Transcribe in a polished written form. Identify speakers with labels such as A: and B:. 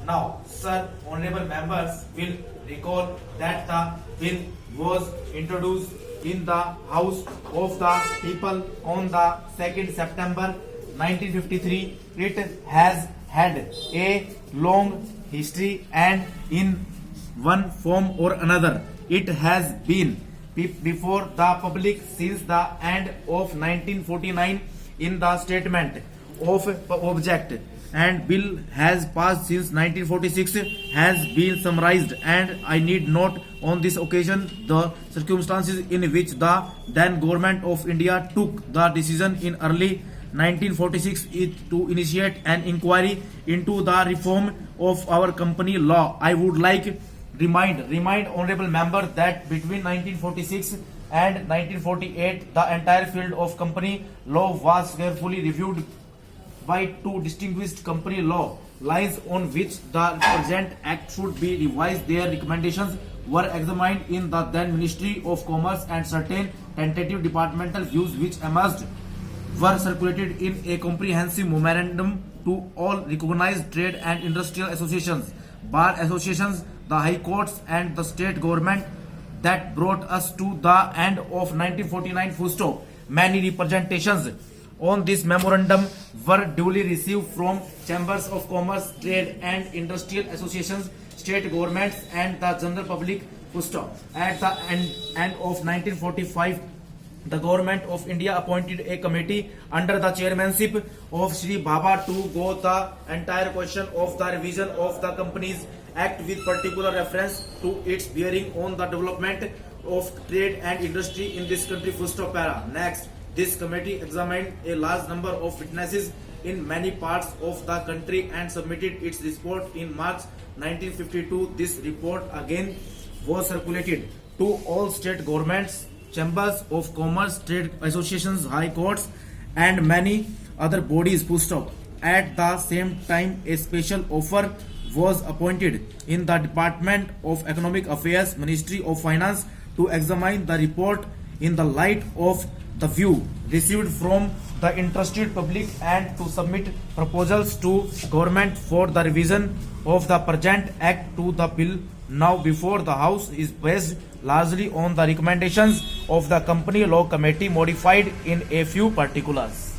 A: Now, sir, honorable members will recall that the bill was introduced in the House of the People on the 2nd September 1953. It has had a long history and in one form or another it has been before the public since the end of 1949 in the statement of object, and bill has passed since 1946 has been summarized, and I need note on this occasion the circumstances in which the then government of India took the decision in early 1946 to initiate an inquiry into the reform of our company law. I would like remind honorable member that between 1946 and 1948 the entire field of company law was carefully reviewed by two distinguished company law lines on which the present act should be revised. Their recommendations were examined in the then Ministry of Commerce, and certain tentative departmental views which emerged were circulated in a comprehensive memorandum to all recognized trade and industrial associations, bar associations, the high courts and the state government. That brought us to the end of 1949 full stop. Many representations on this memorandum were duly received from chambers of commerce, trade and industrial associations, state governments and the general public full stop. At the end of 1945, the government of India appointed a committee under the chairmanship of Shri Baba to go the entire question of the revision of the Companies Act with particular reference to its bearing on the development of trade and industry in this country. Full stop. Para. Next, this committee examined a large number of witnesses in many parts of the country and submitted its report in March 1952. This report again was circulated to all state governments, chambers of commerce, trade associations, high courts and many other bodies. Full stop. At the same time, a special officer was appointed in the Department of Economic Affairs, Ministry of Finance, to examine the report in the light of the view received from the interested public and to submit proposals to government for the revision of the present act. To the bill now before the House is based largely on the recommendations of the Company Law Committee, modified in a few particulars.